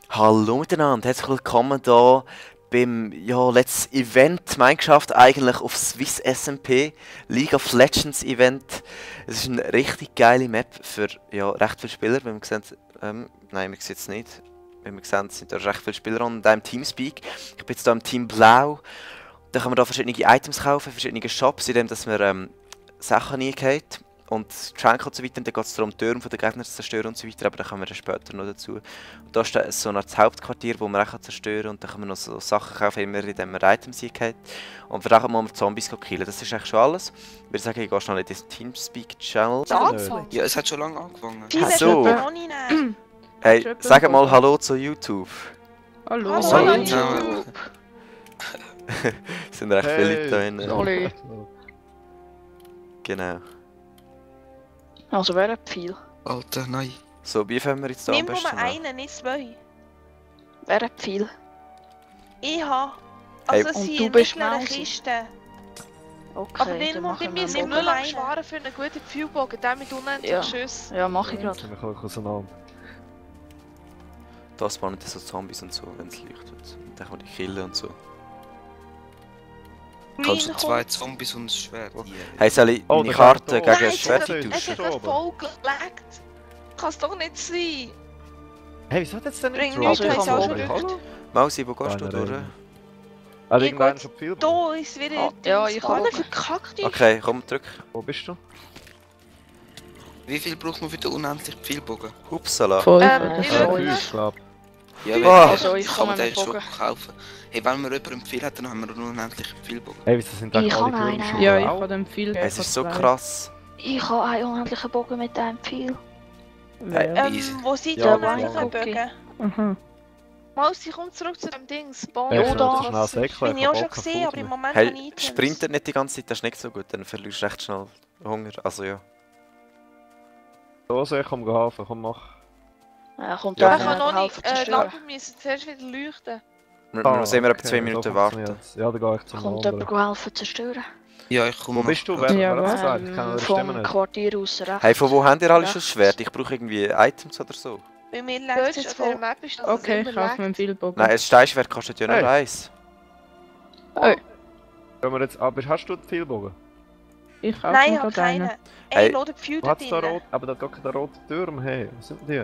Hallo miteinander, herzlich willkommen hier beim letzten Event Minecraft eigentlich auf Swiss SMP League of Legends Event. Es ist eine richtig geile Map für recht viele Spieler. Wie wir sehen, nein, wir sehen es nicht. Wie wir sehen, sind da recht viele Spieler an diesem Teamspeak. Ich bin jetzt hier im Team Blau. Da kann man da verschiedene Items kaufen, verschiedene Shops, in dem dass man Sachen eingeht. Und Tränke und so weiter, und dann geht es darum, die Türme der Gegner zu zerstören und so weiter, aber da kommen wir dann später noch dazu. Und da ist so ein Hauptquartier, wo man auch zerstören kann, und dann kann man noch so Sachen kaufen, immer indem man Items eingeht. Und für das muss man Zombies killen, das ist eigentlich schon alles. Ich würde sagen, ich gehe schnell in diesen Teamspeak-Channel. Ja, es hat schon lange angefangen. Ach so. Hey, sag mal Hallo zu YouTube. Hallo. Hallo. Es sind recht viele Leute da drin. Hallo. Genau. Also wer hat viel? Alter, nein. So, wie fangen wir jetzt da am Nimm besten nur an? einen, nicht zwei. Wer hat viel? Ich habe. Hey, Also und sie du in bist mittleren Mausi. Kisten. Okay, Aber dann den machen wir müssen einen wir Bogen. nur lang sparen für einen guten Pfeilbogen, der mit unendlichen Ja. Schüssen. Ja, mach ich gerade. Ziemlich hoch auseinander. Da spawnen so Zombies und so, wenn es leuchtet. Und dann kann man die killen und so. Kannst du Green zwei kommt. Zombies und ein Schwert hier. Hey, soll ich Oh, meine der Karte Karton. gegen Nein, Schwert es tauschen? hat Gestorben. mich voll gelegt. Kann es doch nicht sein. Hey, wieso hat jetzt denn Bring nicht nichts, ich ich habe auch Bogen. schon Hallo? Mausi, wo gehst du Keine durch? Ahnung. Hat Ich irgendeiner gehe schon viel? Da ist wieder. Oh, ja, ich habe Alle Bogen. verkackt. Okay, komm, drück. Wo bist du? Wie viel braucht man für den unendlichen Pfeilbogen? Upsala. Ich Ja, würde- Ich glaube. Ja, Oh. Also, ich kann komme man den mit schon Bogen. kaufen. Hey, wenn wir jemanden empfehlen hat, dann haben wir einen unendlichen Pfeilbogen. Hey, wieso sind da Ich alle kann Türme schon einen. Ja, ich blau? habe dem viel. Es ist so krass. Ich habe einen unendlichen Bogen mit einem Pfeil. Easy. Wo sind Ja, die aber- unendlichen okay. Bögen? Mhm. Mausi, komm zurück zu dem Ding. Spawn. Ja, Ja, schnell, da. so schnell säckeln, Bin ich auch hab schon Bock auf gesehen, aber im Food. Moment habe ich Hey, Items. sprintet nicht die ganze Zeit, das ist nicht so gut, dann verlierst du recht schnell Hunger. Also ja. So sehr, komm helfen, komm mach. Er kommt Ja, ja, Ich kann noch nicht. helfen Die zerstören. Lampen müssen zuerst wieder leuchten. Wir müssen immer etwa okay, 2 Minuten so warten. funktioniert's. Ja, dann gehe ich zum Kommt anderen. jemand helfen zerstören? Ja, ich komme. Wo bist du? nachher. Wer Ja, hat das gesagt? Ich kann eure Stimme Vom nicht. Quartier aus rechts. Hey, von wo habt ihr alle schon Rechts. das Schwert? Ich brauche irgendwie Items oder so. Bei mir Dort läuft es auf der voll. Map ist das Okay, ich immer kaufe mir einen leckt. Pfeilbogen. Nein, ein Steinschwert kostet ja nur Hey. eins. Gehen wir jetzt, aber hast du den Pfeilbogen? Ich kaufe Nein, mir ich habe gerade einen. keinen. Hey. Ey, lass den Pfeil Wo da hat's da drin. rot? Aber da geht keine rote Türme, hey. Was sind die?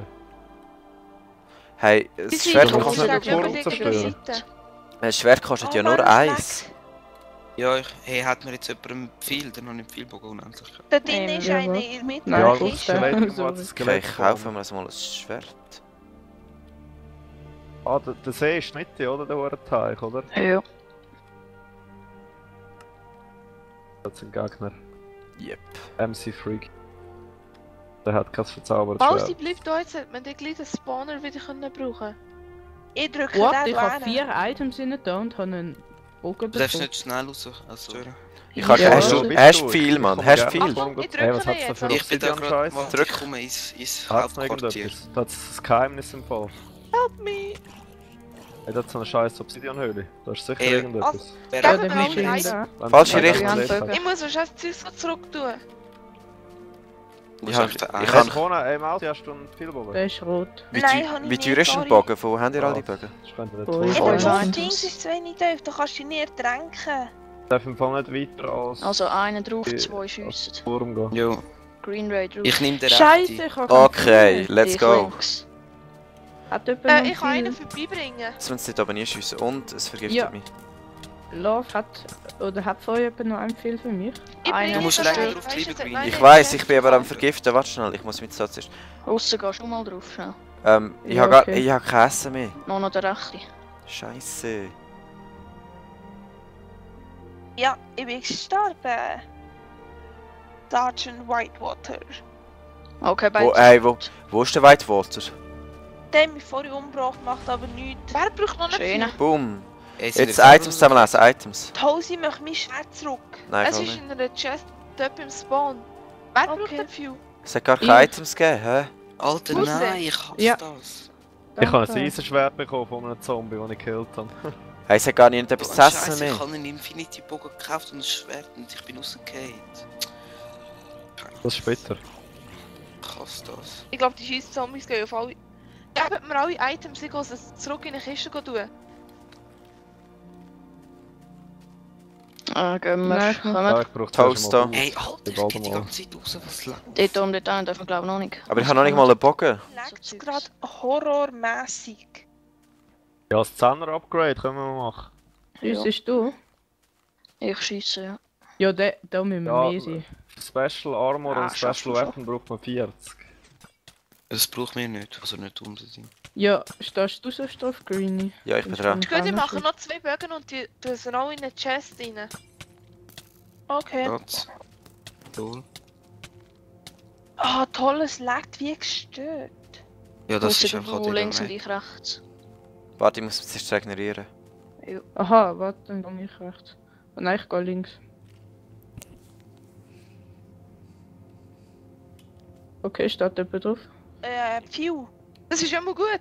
Hey, Die das sind Schwert schon kostet, gegenüber gegenüber die der zerstören. Seite. das Schwert kostet ja nur Mann, eins. Ja, hey, hat mir jetzt jemand einen Pfeil, dann habe ich einen Pfeilbogen unendlich. Da drin ist Ja, eine wo? in der Mitte. Nein, Ja, ich das wusste. Skelett, Sorry. wo hat das Okay, Skelett ich kaufe gefunden? mir mal ein Schwert. Ah, der See ist nicht die, oder? Der Uhrenteich, oder? Ja. Das sind Gegner. Yep. MC Freak. Der hat kein verzaubertes Mausi, Schwert. bleib da, jetzt hat man den gleichen Spawner wieder können brauchen. Ich drücke What? den Ich habe Bären. 4 Items in da und habe einen Bogen Du darfst bekommen. nicht schnell raus. Also, Ich habe Ja. hast Wo du bist hast du? viel, Ich Mann. komme Hast gerne. viel. Achtung, ich Hey, was drücke hat's da jetzt. für ich bin da gerade. Obsidian-Scheiß? Warte, Drück. ich komme ins Hat's noch Hauptquartier. irgendetwas? Das ist das Geheimnis im Fall. Help me. Hey, das ist so eine scheiß Obsidian-Höhle. Da ist sicher Ey, irgendetwas. Wer Ja, hat dann mir bist du einen- da. Wenn Falsche du Richtung. nicht hast. Ich muss wahrscheinlich das Zeug so zurück tun. Wo Ich ist hab- eigentlich der ich eine? hab- Hey, Kona, ey, Mausi, hast du einen Pfeilbogen? Der ist rot. Wie Nein, habe ich wie nicht, teuer ist ein sorry. Bogen? Von wo habt ihr alle die Bögen? Das könnte nicht Oh, Ey, ich voll das weiß sein. nicht. Ding ist zu wenig tief, da kannst du dich nicht ertränken. Ich darf im Fall nicht weiter als Also einen drauf, Die- zwei schiessen. Turm gehen. Jo, Green Ray drauf. ich nehme den Scheiße, rechten. ich habe keinen Okay, Pfeil. let's Ich go. links. Hat jemand noch Ich kann einen einen Pfeil? vorbeibringen. Jetzt müssen sie dort aber nie schiessen. Und es vergiftet Ja. mich. Love hat... Oder hat vorher jemand noch einen Pfeil für mich? Ich Einer. bringe Du musst ihn länger rein. drauf Weißt du, bleiben, Green. nein, Ich nein, weiss, nein. ich bin aber am Vergiften. Warte schnell, ich muss mit Satz erst. Aussen gehst du mal drauf, schnell. Ich Ja, habe gar okay. ich hab kein Essen mehr. Noch noch der rechte. Scheiße. Ja, ich bin gestorben. Sergeant Whitewater. Okay, beide. Wo ist der Whitewater? Der hat mich vorhin umgebracht, macht aber nichts. Wer braucht noch einen Schöne. Pfeil? Boom. Ey, sind Jetzt wir voll- Items zusammenlesen, Items. Die Hose möchte mein Schwert zurück. Nein, Es voll ist nicht. in einer Chest dort beim Spawn. Wer braucht Okay. einen Pfeil? Es hat gar keine Ich. Items gegeben, hä? Alter, Raus. nein, ich hasse Ja. das. Ich habe ein Danke. Eisenschwert bekommen von einem Zombie, den ich gekillt habe. Hey, es hat gar nicht etwas Oh, zu essen Scheiße, mehr. ich habe einen Infinity-Bogen gekauft und ein Schwert und ich bin rausgefallen. Das ist später. Ich hasse das. Ich glaube, die scheiß Zombies gehen auf alle... Gebt mir alle Items, ich gehe sie zurück in die Kiste tun. Gehen wir. Nein, Kommen. Ja, ich brauche Toaster. Ey, Alter, ich geh die ganze Zeit raus, was lang. Dort dürfen wir glaube ich noch nicht. Aber ich habe noch nicht mal einen Bogen. Legst gerade horrormässig. Ja, das 10er Upgrade können wir machen. Schießt du? Ich schieße, ja. Ja, da müssen wir Ja, mehr sein. Special Armor und schaffst Special du schon. Weapon braucht man 40. Das braucht mir nicht, also nicht unbedingt. Ja, stehst du so drauf, Greenie? Ja, ich bin dran. Gut, ich mache noch 2 Bögen und die tun sie auch in eine Chest rein. Okay. Platz. Toll. Ah, toll, es leckt wie gestört. Ja, das ist Ausser einfach du links und die ich rechts. Warte, ich muss es zuerst regenerieren. Aha, warte, dann gehe ich rechts. Oh nein, ich gehe links. Okay, steht jemand drauf? Phew. Das ist immer gut.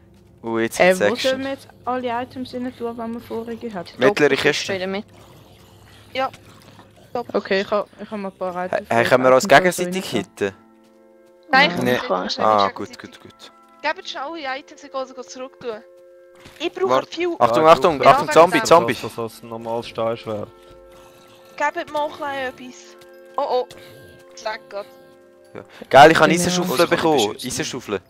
Jetzt gibt's Wo sollen Action. wir jetzt alle Items rein tun, die wir vorige hatten? Mittlere Kiste Kiste. wieder mit. Okay, ich habe ein paar Items. Hey, können wir uns Items gegenseitig rein. hitten? Nein, Ja, ich nee. kann nicht. Ah, gut, gut, gut. Gebt schon alle Items, ich gehe sie zurück tun. Ich brauche Warte. Phew. Achtung, Ja, Achtung, Ja, Achtung, wenn Zombie, es Zombie! Das ist ein normales Stahlschwert. Gebt mir auch ein etwas. Oh oh. Sag Gott. Geil, ich habe Genau. Eisenschaufel bekommen. beschützen. Eisenschaufel.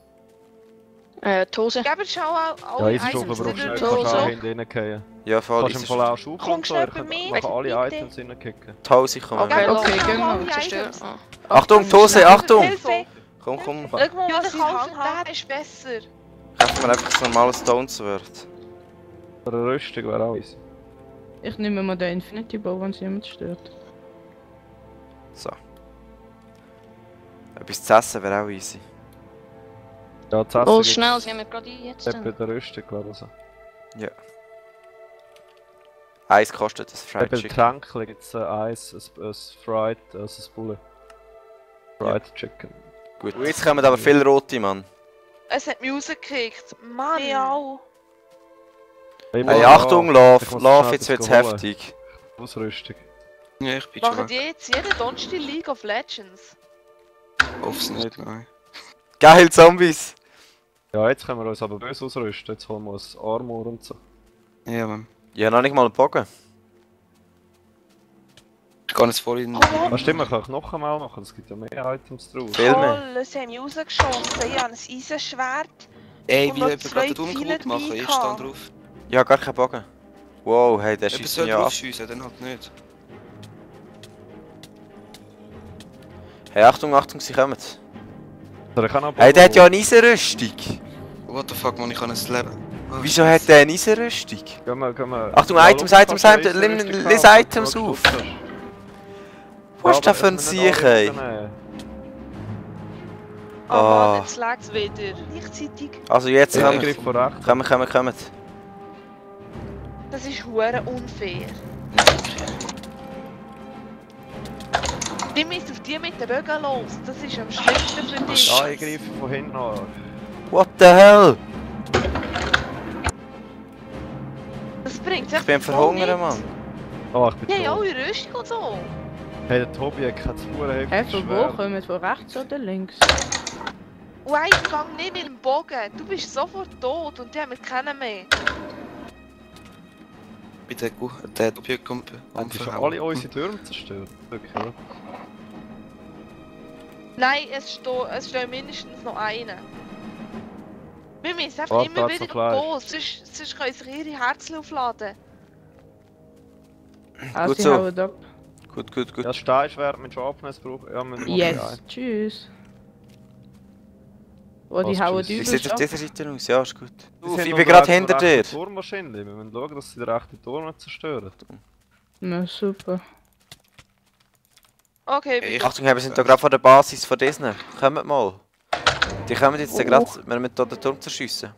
Die Hose. Gebt schon Ja, alle Eisenschaufel Items. brauchst du die nicht, durch kannst die auch Hose. hinten reingehen. Ja, voll Kannst im Fall auch Schaufeln und Kommst so, du ich bei kann mir? nachher alle Bitte. Items reinkicken. Die Hose kommen. Okay, Okay, gehen gehen wir. wir. Zerstören. Achtung, die Hose, Achtung! Hilfe! Komm, komm. Schau mal, Ja, was der ich Kampf habe. Der ist besser. Kaufen wir einfach das normale Stone Sword. Eine Rüstung wäre auch easy. Ich nehme mal den Infinity Bow, wenn es jemand stört. So. Etwas zu essen wäre auch easy. Ja, das Oh, Essen schnell, gibt's sie nehmen gerade ein jetzt. bei der Rüstung, glaube ich. So. Eins kostet das Bei Fried den Chicken. Tränken gibt es Eis, ein Fried, also ein Bullet. Fried Chicken. Gut. Und jetzt kommen aber viele rote, Mann. Es hat mich rausgekickt. Mann. Ja. Hey, Achtung, Love, Ich muss Love, schnell jetzt wird's etwas holen. heftig. Ausrüstung. Ja, ich bin schon Machen die weg. jetzt jeden Donnerstag League of Legends? Hoff's nicht, nein. Geil, Zombies! Ja, jetzt können wir uns aber böse ausrüsten. Jetzt holen wir uns Armor und so. Ja, Mann. Ja, noch nicht mal einen Bogen. Ich kann jetzt vorhin... Ah, stimmt, man kann auch noch einmal machen, es gibt ja mehr Items drauf. Viel mehr. Toll, sie haben mich rausgeschossen. Ich habe ein Eisenschwert. Ey, Und wie noch jemand zwei gerade den Pfeile Umgebot machen, dabei ich stand gehabt. drauf. Ja, gar keinen Bogen. Wow, hey, der Jemand schießt soll mich ab. draufschiessen, dann halt nicht. Hey, Achtung, Achtung, sie kommen. Oder ich kann auch Hey, der hat ja eine Eisenrüstung. What the fuck, man, ich kann ein Leben. Oh, Wieso hat der eine Eisenrüstung? Gehen wir. Achtung, Ja, Items, schau, Items, kannst du Items, Eisenrüstung lies kaufen, Items wenn du auf. Lust hast. Was ist Ja, das für ein aber es müssen Sieg, alle ey? nehmen. Oh Ah. Mann, jetzt lag es wieder. Gleichzeitig. Also jetzt Ja, kommen. Angriff von rechts. Kommen. Das ist hure unfair. Wir müssen auf die mit den Bögen los. Das ist am schlimmsten für dich. Ja, ich greife von hinten an. What the hell? Das bringt Ich bin am Verhungern, Mann. Oh, ich bin Ja, tot. alle Rüstung und so. Hey, der Tobi hat kein Huren Hey, heftiges von wo Schwert. kommen wir? Von rechts oder links? Wow, gang nicht mit dem Bogen. Du bist sofort tot und die haben keinen mehr. Bei der Objekt kommt... Haben die schon alle unsere Türme zerstört? Wirklich, oder? Nein, es steht mindestens noch einer. Wir müssen einfach Warte, immer hat's wieder noch Fleisch? gehen, sonst können sich ihre Herzen aufladen. Ah, Gut sie so. hauen ab. Gut. Ja, das Steinschwert mit Sharpness brauchen. Ja, wir machen Yes, ein. tschüss. Oh, die Was, hauen tschüss? Wie übel sieht auf ab. dieser Seite aus? Ja, ist gut. Sie Uff, sind ich noch bin gerade rechts hinter am dir. rechten Turm wahrscheinlich. Wir müssen schauen, dass sie den rechten Turm nicht zerstören. Na super. Okay, Ich- Achtung, wir sind da gerade vor der Basis von Disney. Kommt mal. Die kommen jetzt gerade. Wir müssen hier den Turm zerschiessen.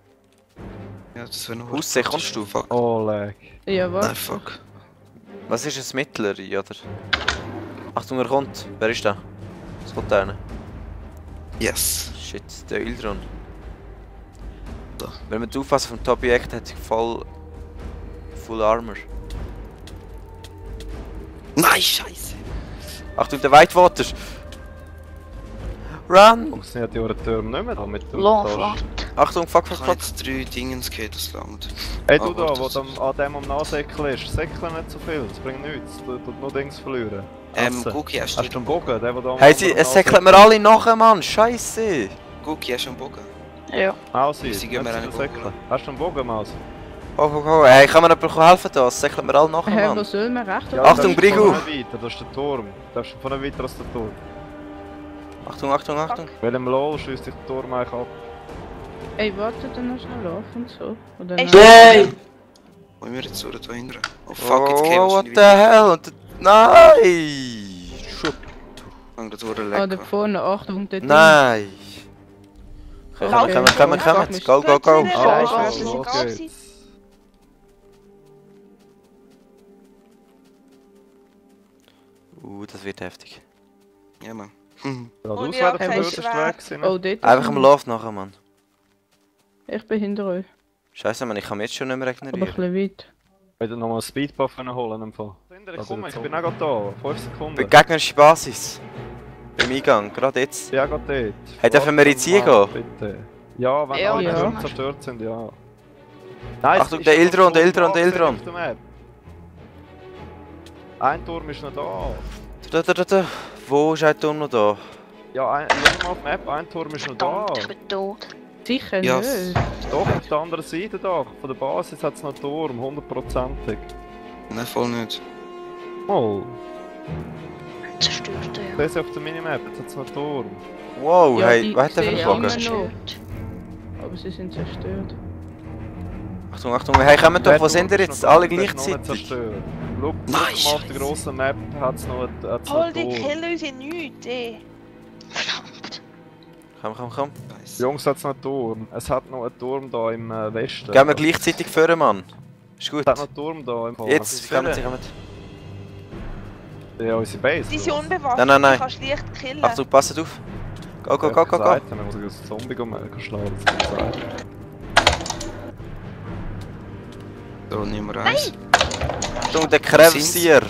Ja, das wäre noch... Aussehen, kommst du? Fuck. Oh, lag. Ja, Nein, was? fuck. Was ist ein Mittlere, oder? Achtung, er kommt. Wer ist der? Es kommt einer. Yes. Shit, der Ildron. Da. Wenn man aufpassen vom Top-Objekt hat sich Full Armor. Nein, scheiße. Achtung, der Whitewater! Run! Funktioniert die Turm nicht mehr da mit dem Love, Tasten? Land. Achtung, fuck, Ich fuck, habe fuck. jetzt 3 Dingens gehört, das langt. Hey du Ah, da, warte, wo das- du an dem am Nachsäckeln ist, säckle nicht so viel, das bringt nichts. Du tust nur Dings verlieren. Essen. Gucki, hast Hast du einen Bogen? Der, wo da am Hey, sie, anderen es säckelt mir alle nachher, Mann. Scheiße. Gucki, hast du einen Bogen? Ja. Mausi, Sie gehen mir nicht einen so Bogen. säckeln. Hast du einen Bogen, Maus? Oh. Hey, kann mir jemand helfen da? Es säckelt mir alle nachher, Hä, wo Mann. soll man recht oder Achtung, darfst du Brigu! von nicht weiter, das ist der Turm. Du darfst von nicht weiter als der Turm. Achtung. Weil im LOL schießt dich der Turm eigentlich ab. Ey, warte dann noch schnell auf und so. Oder Ey, nein? Wollen wir jetzt da hinten? Oh fuck, jetzt Oh, gehen what the hell? Und nein! Schub. Fang da Ah, da durchlecken. vorne, Achtung, dort. Nein! Okay, Okay. kommen. Go. Scheiße, Also, das ist los egal geht's. gewesen. Das wird heftig. Ja, Mann. Ja, Und du ja, wäre der kein kürzeste Schwert. Weg gewesen. Oh, dort. Einfach im Lauf nachher, Mann. Ich bin hinter euch. Scheiße, Mann, ich kann mich jetzt schon nicht mehr Aber ein regenerieren. bisschen weit. Ich hätte nochmal einen Speedbuff holen im Fall. Ich komme, ich bin auch gerade da. 5 Sekunden. Gegnerische Basis. Beim Eingang, gerade jetzt. Ja, gerade dort. Hey, dürfen wir jetzt Warte hingehen? mal, Bitte. Ja, wenn Ja, alle ja. Türme zerstört sind, ja. Nein, Achtung, es der ist Ildron, noch der so Ildron, der nachgesehen Ildron. auf der Map. Ein Turm ist noch da. Da. Wo ist ein Turm noch da? Ja, schau mal auf die Map, ein Turm ist noch da. Verdammt, ich bin tot. Sicher Ja, nicht. Doch, auf der anderen Seite da, von der Basis hat es noch einen Turm, 100%ig. Nein, voll nicht. Oh, Zerstört, ja. das ist auf der Minimap, jetzt hat es noch einen Turm. Wow, Ja, hey, die was hat der für sehe einen ich Bogen? immer noch. Zerstört. Aber sie sind zerstört. Achtung, hey, kommen doch, Der wo sind Turm ihr ist jetzt? noch alle da, der ist noch nicht gleichzeitig? zerstört. Schau, Nein, guck mal auf Scheiße. der grossen Map, hat es noch einen Hol die Turm. killen uns in nichts, ey. Verdammt. Komm. Nice. Jungs, hat es noch einen Turm. Es hat noch einen Turm da im Westen. Gehen wir gleichzeitig führen, Mann. Ist gut. Es hat noch einen Turm da im Fall. Jetzt, kommen Sie. Ja, unsere Base. Die sind oder was? unbewaffnet, Nein. du kannst leicht killen. Achtung, passt auf. Go. Ich hab gesagt, dann muss ich als Zombie schlagen, das kann sein. So, Nummer 1. Achtung, der Krebsier.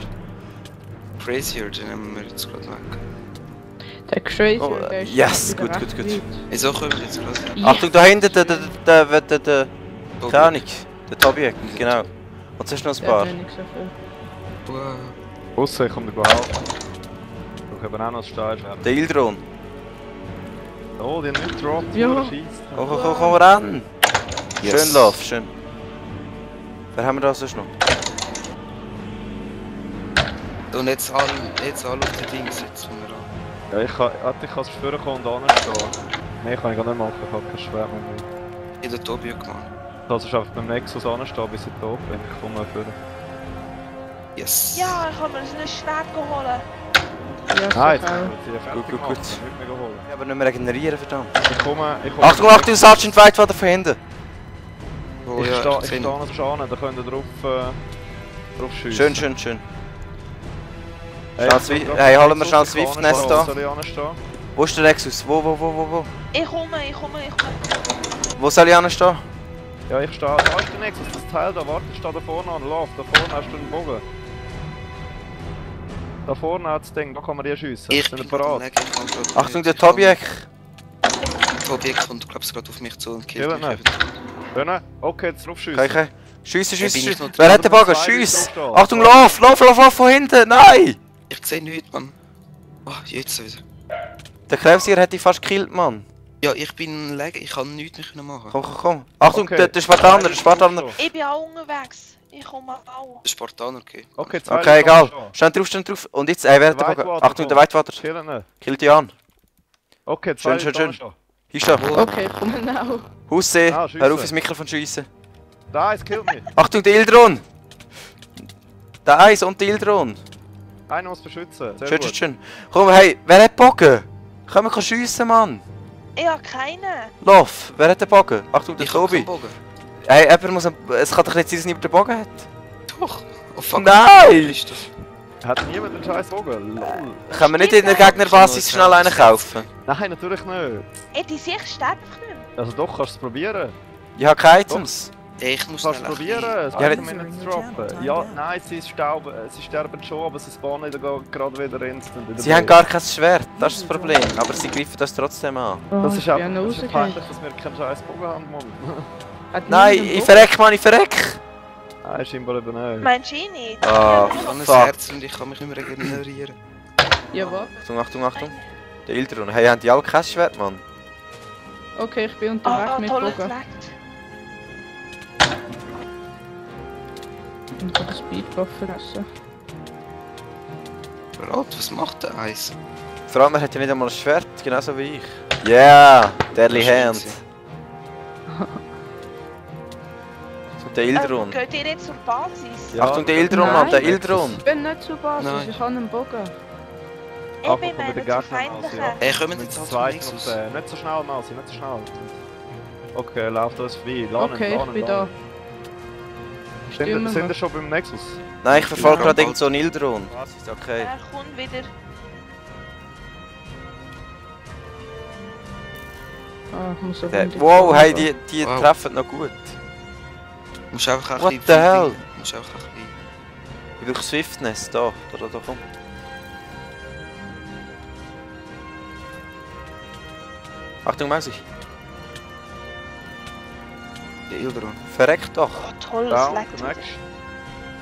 Crazier, den nehmen wir jetzt gerade weg. Der Crazy, Oh, der ist yes, wieder gut. recht weit. Wieso kommen wir jetzt gerade? Yes. Achtung, da hinten, der Tobi. keine Ahnung, der Tobi, genau. Und sonst noch ein Der paar. hat nicht so viel. Wow. Ausser, ich komme dir helfen. Ich brauche eben auch noch ein Stahlschwert. Der Ildron. Oh, die haben nicht gedroppt, Ja. nur schießt. Komm, ran. Yes. Schön, Lauf, schön. Wer haben wir da sonst noch? Und jetzt alle auf die Dings setzen wir an. Ja, ich kann es führen kommen und anstehen. Nein, kann ich gar nicht machen, ich habe kein Schwert mehr. Ich habe den Tobi gemacht. Ich kann sonst einfach beim Nexus anstehen, bis ich tot bin. Ich komme führen. Yes. Ja, ich habe mir ein Schwert geholt. Ja, so Nein, jetzt geil. können wir sie fertig Gut. machen, nicht mehr holen. Ja, aber nicht mehr regenerieren, verdammt. Ich komme... Achtung, Sergeant Whitewater von hinten. Oh, Ich ja, stehe gesehen. noch schon, da könnt ihr drauf schiessen. Schön. Hey, Hey, holen wir schnell das Swift-Nest da. Soll ich anstehen? Wo ist der Nexus? Wo? Ich komme. Wo soll ich anstehen? Ja, ich stehe... Da ist der Nexus, das Teil da. Warte, ich stehe da vorne an. Lauf, da vorne hast du einen Bogen. Da vorne hat das Ding, da kann man die schiessen. Ich Sind bin wir bereit? Achtung, der Tobiek. Tobi kommt, glaubst du, gerade auf mich zu und killt Killt mich. nicht. Können? Okay, jetzt drauf schiessen. Okay. Schiessen. bin ich noch Wer hat den Bogen? Schiess. Achtung, lauf von hinten. Nein! Ich sehe nichts, Mann. Oh, jetzt wieder. Der Krebsier hat dich fast gekillt, Mann. Ja, ich bin lag, ich kann nichts mehr machen. Komm. Achtung, Okay. der Spartaner. Ich bin auch unterwegs. Ich komme auch. Der Spartaner, okay. Okay, zwei Okay, Leute egal. anstehen. Stand drauf. Und jetzt, wer hat den Der Bogen? Whitewater Achtung, der kommt. Whitewater. Killen nicht. Killt dich an. Okay, zwei Schön. Leute anstehen. Hier steht. Okay, komm now. Haussee. Ah, schiessen. Hör auf, ins Mikrofon zu schiessen. Da, es killt mich. Achtung, der Ildron. Der Eis und der Ildron. Einer muss beschützen. Sehr gut. Schön. Komm, hey, wer hat Bogen? Können wir schiessen, Mann? Ich habe keinen. Lauf, wer hat den Bogen? Achtung, der Ich hab Tobi. keinen Bogen. Hey, jemand muss... Es kann doch nicht sein, dass niemand den Bogen hat. Doch. Oh fuck. Nein! Ist das? Hat niemand einen scheiß Bogen? Lol. Können wir nicht in der Gegnerbasis schnell einen kaufen? Nein, natürlich nicht. Ey, die Sicht sterbt nicht mehr. Also doch, kannst du es probieren. Ich habe keine Items. Ich muss Kannst schnell du ein bisschen- probieren, Ja, Spider-Man zu droppen. Ja, nein, sie sterben schon, aber sie spawnen gerade wieder instant. Sie haben gar kein Schwert, das ist das Problem. Aber sie greifen das trotzdem an. Oh, Das ich ist bin einfach ja noch das ist rausgegangen. peinlich, dass wir keinen scheiß Bogen haben, Mann. Hat Nein, niemand ich Bock? verreck, Mann, ich verreck! Nein, scheinbar eben nicht. Meinst du nicht? Ah, Ich habe ein fuck. Herz und ich kann mich nicht mehr regenerieren. Ja, warte. Achtung, Achtung, Achtung. Der Ildron. Hey, haben die alle kein Schwert, Mann? Okay, ich bin unterwegs Ah, mit toll Bogen. gefleckt. Und kann den Speedbuff essen. Rat, was macht der Eis? Vor allem, er hat ja nicht einmal ein Schwert, genauso wie ich. Yeah, Deadly Hand. So, der Ildron. Geht ihr jetzt zur Basis? Ja, Achtung, der Ildron, Mann, der Ildron. Ich bin nicht zur Basis, Nein. ich habe einen Bogen. Ich Ach, bin komm, mit den meine zu Gegnern aus, feindlichen. ja. Ey, kommen Mit jetzt dem halt zum zweiten Nexus. und nicht so schnell, Mausi, nicht so schnell. Okay, lauft uns vorbei. Lanen, Okay, ich lanen, bin da. lanen. Stürmen Sind wir. wir schon beim Nexus? Nein, ich verfolge Ja, gerade bald. irgend so einen Ildron. Was ist okay? Er kommt wieder. Ah, ich muss aber Wow, hey, die Wow. treffen noch gut. Du musst einfach ein What bisschen... the hell? Du musst einfach ein bisschen... Ich brauche Swiftness, da, komm. Achtung, Mausi. Der Ildron. Verreck doch. Oh, toll, es Down, leckt der wieder. Next.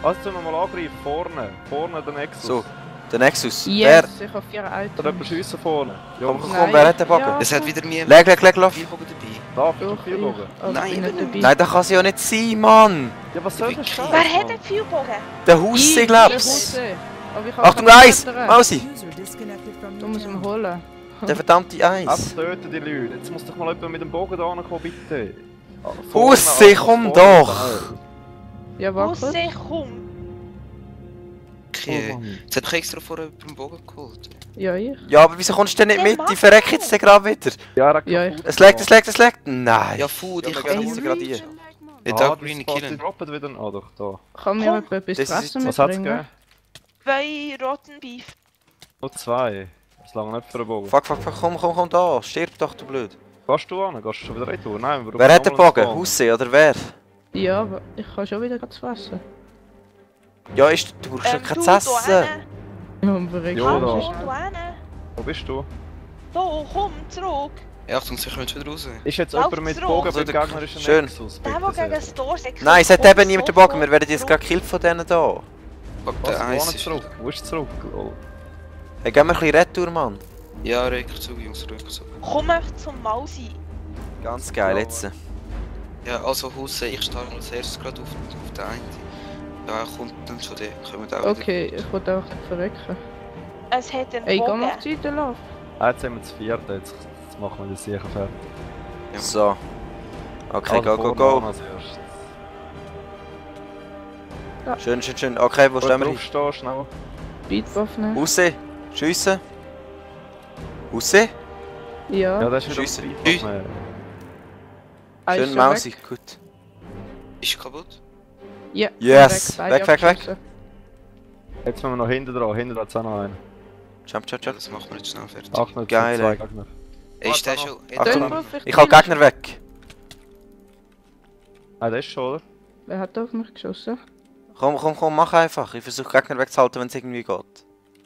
Also, sollen wir mal angreifen, vorne der Nexus. So, der Nexus. Yes, ich habe 4 Hat Items. jemand schiessen vorne? Ja, Komm, komm, Nein. komm, wer hat den Bogen? Ja. Es hat wieder mir... Leg, lauf. Vielbogen dabei. da, bist du Doch, viel Bogen. aber Nein, ich bin nicht eben dabei. Nein, das kann sie ja nicht sein, Mann. Ja, was soll Ich das bin sein? Wer hat den Pfeilbogen? Der Hussi, glaubst Hause. Aber ich Achtung, keine Eis! Kletterer. Mausi! Du musst ihn holen. Der verdammte Eis. Jetzt töten die Leute. Jetzt muss doch mal jemand mit dem Bogen da kommen, bitte. Hussi, komm doch! Ja, warte. Hussi, komm! Okay. Jetzt hat ich extra vorher über den Bogen geholt. Ja, ich. Ja, aber wieso kommst du denn nicht mit? Die verrecken jetzt gerade wieder. Ja, er hat Ja, kaputt Es leckt, gemacht. es leckt. Nein. Ja, Food, Ja, ich wir kann gehen nicht... jetzt gerade hier. Der Ah, Dark die Green Spots, die killen. droppen wieder. Ah, doch, da. Kann mir jemand etwas Das zu ist- essen Was hat's mitbringen? gegeben? 2 Rotten Beef. Nur 2. Das lange nicht für einen Bogen. Fuck, komm da. Stirb doch, du blöd. Gehst du an? Gehst du schon wieder retour? Nein, wir brauchen Wer hat den nochmal einen Bogen? Spawn. Hussi oder wer? Ja, aber ich kann schon wieder zu essen. Ja, du brauchst ja kein du, zu essen. Ja, aber ich Ja, Hallo, da. du hin. Wo bist du? Da, komm, zurück. Ja, Achtung, sie kommen schon wieder raus. Ist jetzt Lauf jemand mit zurück. Bogen Also, beim der- gegnerischen schön. Nexus? Der, Bitte der gegen sehr. das Tor sagt, Nein, es hat komm eben niemand den sofort Bogen. Wir werden jetzt zurück. gerade gekillt von denen da. Fuck, Was? der Wo Eis nicht ist... zurück? Wo ist zurück? Oh. Hey, gehen wir ein bisschen retour, Mann. Ja, Rückzug, Jungs, Rückzug. Komm zum Mausi. Ganz geil, jetzt. Ja, also Hause, ich stehe als erstes gerade auf den einen. Ja, kommt dann schon der. Kommen auch Okay, ich wollte auch nicht verrecken. Es hat einen Ey, geh Bogen. mal auf die Seite laufen. Ah, jetzt sind wir zu viert. Jetzt machen wir das sicher fertig. Ja. So. Okay, Also, go, go, vorne go. als erstes. Schön. Okay, wo stehen wir? Aufstehen, schnell. Speedbuff nehmen. Hussi, schiessen. Hussi? Ja, Ja, das ist wieder Schiessen. auf Speed. Eis Schön schon Mausi, weg. gut. Ist kaputt? Ja, Yes. beide Weg. abgeschossen. Jetzt müssen wir noch hinten dran. Hinten dran ist auch noch einer. Jump. Ja, das machen wir jetzt schnell fertig. Achtung, jetzt Geil, sind zwei ey. Gegner. Ey, ist der schon... Achtung. Dörrbuff, Ich hau Gegner weg. Ah, das ist schon, oder? Wer hat auf mich geschossen? Komm, mach einfach. Ich versuche Gegner wegzuhalten, wenn es irgendwie geht.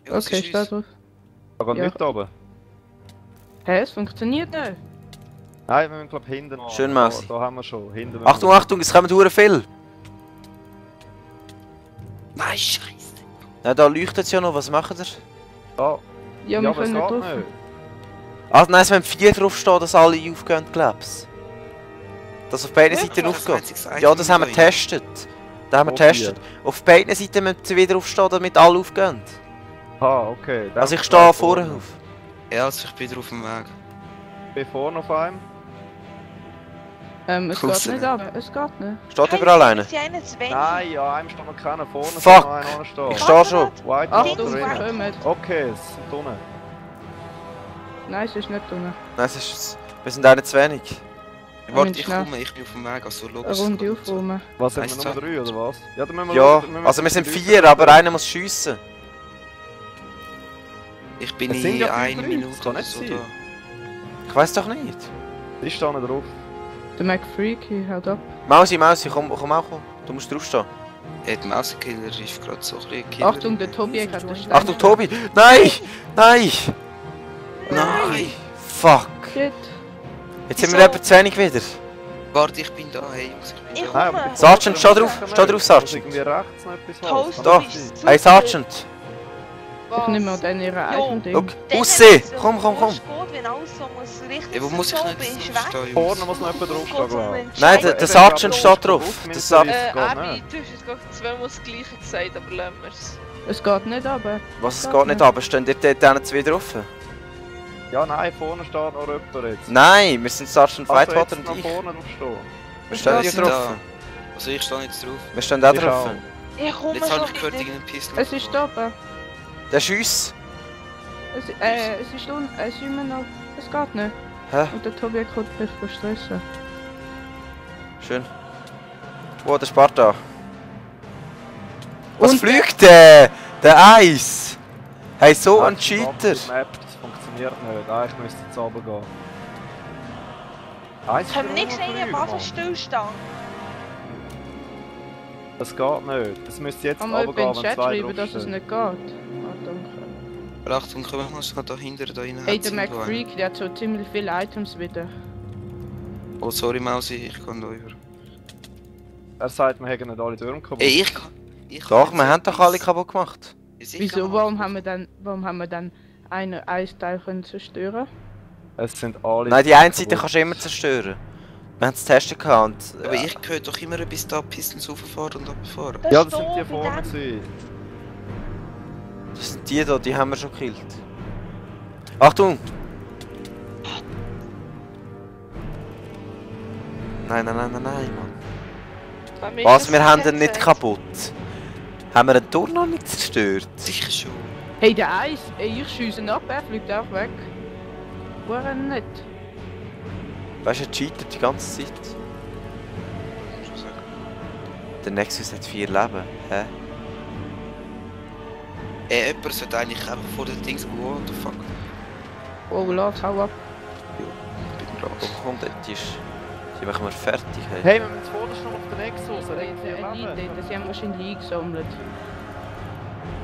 Ja, was Okay, ist steht uns? drauf. Da geht Ja. nicht oben. Hä, es funktioniert nicht. Nein, wir müssen glaub hinten an. Schön, Da, Mausi. da haben wir schon. Hinten müssen Achtung, es kommen hure viel. Nein, scheiße. Ja, da leuchtet es ja noch. Was machen wir? Da. Ja, wir aber es können nicht geht drauf. nicht. Ah, nein, es müssen 4 draufstehen, dass alle aufgehen, glaubst. Dass auf beiden Seiten aufgeht. Ja, das haben wir getestet. Das haben wir Wo getestet. Auf beiden Seiten müssen sie wieder aufstehen, damit alle aufgehen. Ah, okay. Also ich stehe vorne auf. Ja, also ich bin wieder auf dem Weg. Ich bin vorne auf einem. Es Raus, geht nicht ne? ab. Es geht nicht. Steht überall einer. Sie einen zu wenig. Nein, ja, einem steht noch keiner. Vorne Fuck. soll noch einer stehen. Ich stehe schon. White Achtung, Water sie rein. kommen. Okay, es sind unten. Nein, es ist nicht drin. Nein, es ist... Wir sind einer zu wenig. Warte, Mensch, ich schnell. komme, ich bin auf dem Weg, also Eine logisch. Runde aufräumen. Was, sind Eins, wir Nummer 3 oder was? Ja, dann müssen wir Ja, schauen, also wir sind die Leute 4, aber einer muss schiessen. Ich bin Es sind in ja 1 5 Minute das kann oder nicht so sein. da. Ich weiß doch nicht. Die stehen drauf. Der McFreaky haut ab. Mausi, komm auch. Komm. Du musst draufstehen. Der Mausenkiller ist gerade so ein bisschen Killer. Achtung, der Tobi hat den Stein. Achtung, Tobi! Nein! Nein! Fuck! Shit. Jetzt sind wir etwa zu wenig wieder. Warte, ich bin da, hey Jungs, ich bin Ich da. Nein, aber komme. die Sergeant, steh drauf, Toast- steh drauf, Sergeant. Irgendwie rechts noch etwas Toast, Da. du bist super. Hey, Sergeant! Ich nehme mal dann ihre eigenen Ding. Look, Dann aussehen! muss es Komm! gut, wenn alles so muss richtig Ja, wo muss ich so nicht bist, draufstehen, weg. Vorne Jungs? muss noch jemand draufstehen, glaube ich. Nein, der Sergeant steht drauf. Der Sergeant. Abi, du hast jetzt gerade zweimal das Gleiche gesagt, aber lassen wir es. Es geht nicht runter. Was, es geht nicht ab? Stehen dort zwei drauf? Ja, nein, vorne steht noch jemand jetzt. Nein, wir sind Sergeant Also Whitewater jetzt und noch ich. vorne draufstehen. Wir stehen Wir hier sind drauf. da. Also ich stehe jetzt drauf. Wir stehen da Ich drauf. auch. Ich komme Jetzt habe schon ich gehört, wieder. irgendein Pistol. Es ist oben. Der Schuss. Es ist unten. Es ist immer noch. Es geht nicht. Hä? Und der Tobi kommt mich stressen. Schön. Wo, der Sparta. Was Und- fliegt der? Der Eis. Hey, so ein Das Cheater. Map, das funktioniert nicht. Eigentlich müsste jetzt runtergehen. Eins Können wir ist nicht noch schnell am Mann. Anfang stillstehen? Das geht nicht. Das müsste jetzt Kann man jemand in runtergehen, den wenn Chat zwei schreiben, dass es draufstehen. nicht geht? Ah, danke. Aber Achtung, komm, ich muss da hinten, da rein. Hey, der McFreak, der hat so ziemlich viele Items wieder. Oh, sorry Mausi, ich kann da über. Er sagt, wir hätten nicht alle Türme kaputt. Ey, ich kann... Doch, wir haben doch alle kaputt gemacht. Wieso? Warum haben wir dann einen Eisteil können zerstören? Es sind alle... Nein, die eine Seite kaputt. kannst du immer zerstören. Wir haben es testen gehabt und... Aber ich höre doch immer bis da Pistons rauffahren und abfahren. Ja, ist das sind die doof in vorne dem- gewesen. Das sind die da, die haben wir schon gekillt. Achtung! Nein, Mann. Bei mir Was, ist wir das haben den nicht gesagt. kaputt? Haben wir den Tor noch nicht zerstört? Sicher schon. Hey, der Eis! Ey, ich schieße ihn ab, er fliegt auch weg. Warum nicht? Weißt du, er cheatet die ganze Zeit. Muss ich sagen. Der Nexus hat 4 Leben. Hä? Ey, jemand sollte eigentlich einfach vor den Dings... What the fuck? Oh, Lars, hau ab. Ich bin Oh, raus. komm, die machen wir fertig. Hey. Hey, wir müssen vorne schon auf den Nexus. Er Der hat 4 Elite, Leben. das haben wahrscheinlich eingesammelt.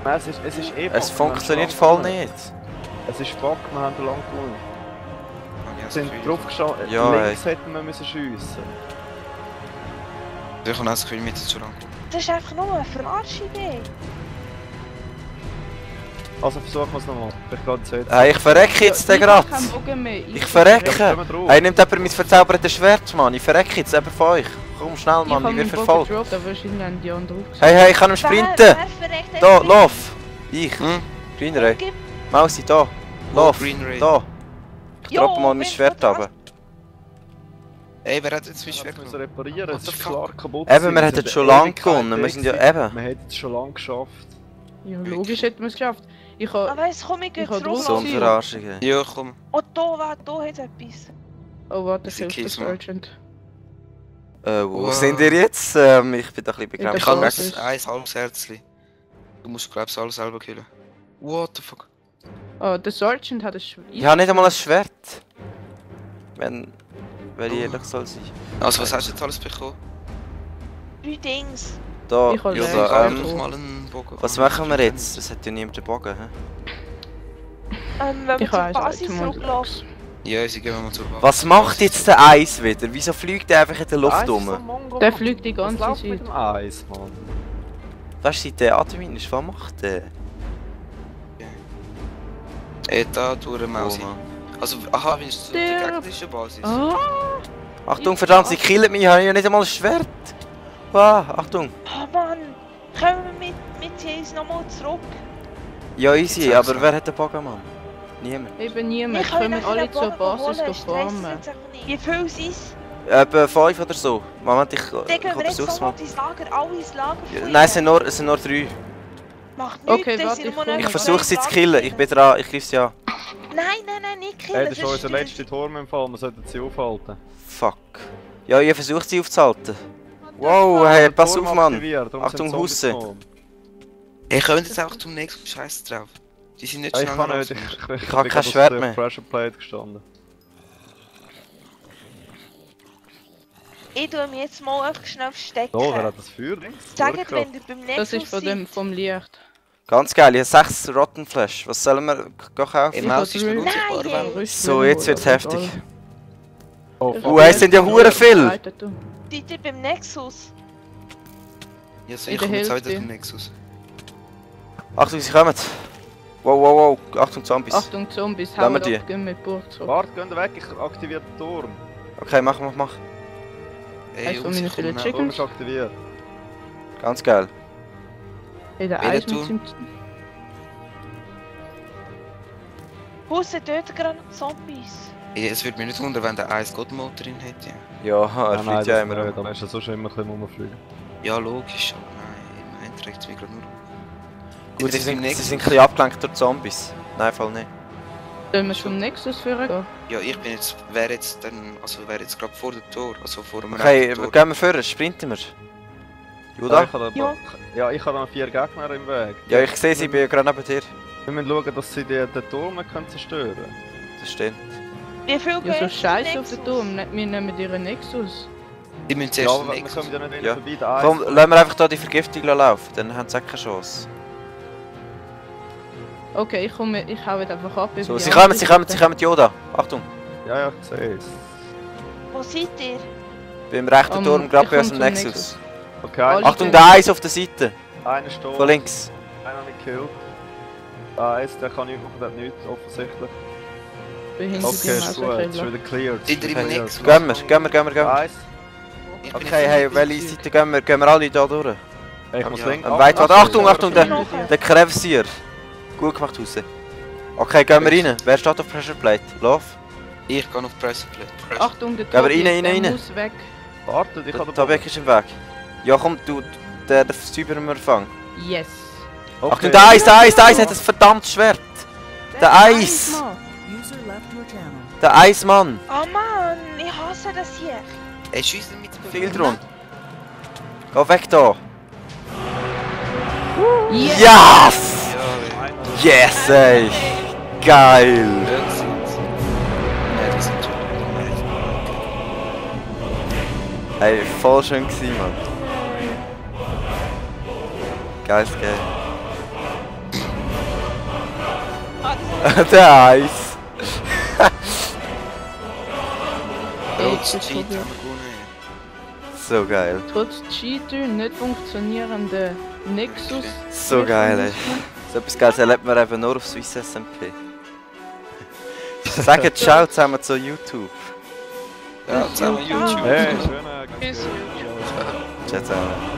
Nein, es ist eh Es Bock, funktioniert wir voll haben schon nicht. Es ist Bock, wir haben lang gewonnen. Hab ich Wir auch sind das Gefühl. drauf gestanden. Ja, Links hätten wir müssen schiessen. Ich habe auch das Gefühl, wir sind zu lang. Das ist einfach nur eine Verarschidee. Also versuchen wir es nochmal. Ich gehe jetzt. Hey, ich verrecke jetzt den Ich hab grad. keinen Bogen mehr. Ich verrecke. Jetzt kommen wir drauf. Hey, nimmt jemand mein verzaubertes Schwert, Mann. Ich verrecke jetzt eben von euch. Komm schnell, Ich Mann, hab ich meinen werde Bogen verfolgt. gedroppt, aber wahrscheinlich haben die anderen drauf Hey, ich kann ihm sprinten. Wer verreckt Da, einfach lauf. Ich. Hm? Green Ray. Gib- Mausi, da. Lauf. Green Ray. Da. Ich Jo, droppe mal mein wenn Schwert du runter. Ey, wer hat jetzt mein Ich Schwert muss genommen? reparieren, What es the ist fuck? klar kaputt. Eben, wir gewesen. hätten sind schon eine lange Ewigkeit gewonnen. Wir sind ja gewesen. eben. Wir hätten es schon lange geschafft. Ja, logisch hätten wir es geschafft. Ich habe... Aber jetzt komme ich Ich gleich hab drauf- So zurück. eine Verarschung. ey. Ja, komm. Oh, da hat etwas. Oh, warte, Das sind hilft der Kies, Mann. Sergeant. Wo Wow. sind ihr jetzt? Ich bin da ein bisschen In begrenzt. der Ich habe Basis. jetzt ein halbes Herzli. Du musst, glaubst alles selber killen. What the fuck? Oh, der Sergeant hat ein Ich habe nicht einmal ein Schwert. Wenn ich ehrlich soll sein. Also, was hast du jetzt alles bekommen? 3 Dings. Da, Ich hab ja, Leute. da, Gib doch mal einen Bogen. was machen wir jetzt? Das hat ja niemand den Bogen, hä? Wenn wir Ich zur habe Basis ein Item zurücklaufen. Ja, sie gehen wir mal zur Basis. Was macht jetzt der Eis wieder? Wieso fliegt der einfach in der Luft Eis ist so rum? ein Mongo, Der Mann. fliegt die Was ganze läuft mit Zeit. dem Eis, Mann? Weißt du, seit der Admin ist, was macht der? Ey, da durch Mausi. Oh, Mann. Also, aha, wenn es zu der Der- gegnerischen Basis. Ah, Achtung, verdammt, sie killen mich, ich habe ja nicht einmal ein Schwert. Wow, Achtung. Oh Mann. Kommen wir mit uns nochmal zurück? Ja, easy, Jetzt aber sag's wer hat den Bogen, Mann? Niemand. eben niemand. Wir können Kommen nachher alle den zur Bogen Basis holen, farmen. stress jetzt einfach nicht. Wie viel sind es? Etwa 5 oder so. Moment, ich Dann gehen wir jetzt versuch's sofort mal. ins Lager, alle ins Lager Ja, feuern. nein, es sind nur 3. Macht nichts, Okay, das warte, sind ich nur komme. noch Ich Ja, versuche sie zwei zu killen, ich bin dran, ich greife sie an. Nein, nicht killen. Hey, das ist unser letzter Turm im Fall, wir sollten sie aufhalten. Fuck. Ja, ich versuche sie aufzuhalten. Wow, hey, pass Turm auf, Mann. aktiviert, darum Achtung, sind Zombies Husse. gekommen. Ey, können jetzt einfach zum nächsten Scheiß drauf. Die sind nicht Ja, ich schneller kann als nicht, wir. ich Ich hab bin kein gerade Schwert auf der mehr. Pressure Plate gestanden. Ich tue mich jetzt mal einfach schnell verstecken. So, wer hat das Feuer? Sagt, wenn ihr beim Das Nexus ist von dem, vom Licht. Ganz geil, ich habe 6 Rotten Flash. Was sollen wir kaufen? Im Haus ist Nein, benutzbar, wenn So, jetzt wird's heftig. Oh, Es sind ja hure viel. seid ihr beim Nexus? Ja, so, In ich der komme jetzt auch Hälfte. wieder vom Nexus. Achtung, sie kommen. Wow, wow, wow. Achtung, Zombies. Achtung, Zombies, Lassen wir hauen die. ab, gehen mit Burg zurück. Warte, geh weg, ich aktiviere den Turm. Okay, mach. Ey, Weißt du, Jungs, meine ich komme vielen nach. Turm Chickens? ist aktiviert. Ganz geil. Hey, der Welcher Eis mit Turm? seinem... Hause dort gerade noch Zombies. Ey, es würde mich nicht wundern, wenn der Eis God-Motor drin hätte. Ja, er Nein, fliegt nein, ja das immer. nicht, aber ist ja so schon immer ein bisschen rumfliegen. Ja, logisch, aber nein, im Moment trägt es mich gerade nur um. Gut, sie Jetzt beim sind ein Nexus. bisschen abgelenkt durch Zombies. Nein, voll nicht. Sollen wir zum Nexus führen gehen? Ja, ich bin jetzt, wäre jetzt gerade vor dem Tor, also vor dem Okay, rechten Tor. gehen wir vorher, sprinten wir. Juda? Ja, ich habe noch 4 Gegner im Weg. Ja, ich sehe sie, ich bin ja gerade neben dir. Wir müssen schauen, dass sie den Turm nicht können zerstören können. Das stimmt. Wie viel Ja, geht so zum scheiße auf den Nexus? Turm. Wir nehmen ihren Nexus. Die müssen Ja, zuerst aber den wir Nexus. kommen ja nicht Ja. vorbei. Der Komm, Eis- lassen wir einfach hier die Vergiftung laufen, dann haben sie auch keine Chance. Okay, ich hau jetzt einfach ab. So, über sie die kommen, andere sie Seite. kommen, Yoda. Achtung, Ja, ich sehe es. Wo seid ihr? beim rechten Turm, gerade ich bei komm unserem zum Nexus. Okay, Alle- Achtung, der Eis auf der Seite, einer steht. von links. Einer nicht gekillt. Eis, der kann ich der hat nichts, offensichtlich. Ich bin hinter Okay, dir ist gut, ist wieder cleared. Sind ihr im Okay. Nexus? Gehen wir. Eis, Ich bin Okay, jetzt hey, im welche Nexus. Seite gehen wir alle da durch? ich muss Ja. links. Weit, warte, Achtung, der- der Krevsier. Gut gemacht, Hause. Okay, gehen wir rein. Wer steht auf Pressure Plate? Lauf. Ich gehe auf Pressure Plate. Achtung, der Gehen wir Tobi, rein, der rein. muss weg. Warte, ich kann den Tabak ist im Weg. Ja, komm, du, der Cyber im Empfang. Yes. Achtung, der Eis hat ein verdammtes Schwert. Der Eis. Mann. User left your channel. Der Eismann. Oh Mann, ich hasse das hier. Ey, schieß ihn mit dem Viel drum. Geh weg da. Yes. Yes! Ja, Yes, ey. Geil. blöd sind. Ja, die sind schon. Hey, voll schön gewesen, Mann. Geiles Game. Der Eis. Trotz der Cheat haben Tobi. wir gewonnen. So geil. Trotz Cheater, nicht funktionierender Nexus. So geil, ey. So etwas Geiles erlebt man eben nur auf Swiss SMP. Sagt ciao zusammen zu YouTube. Ja, zusammen YouTube. Hey, schöner. Tschüss. Ciao zusammen.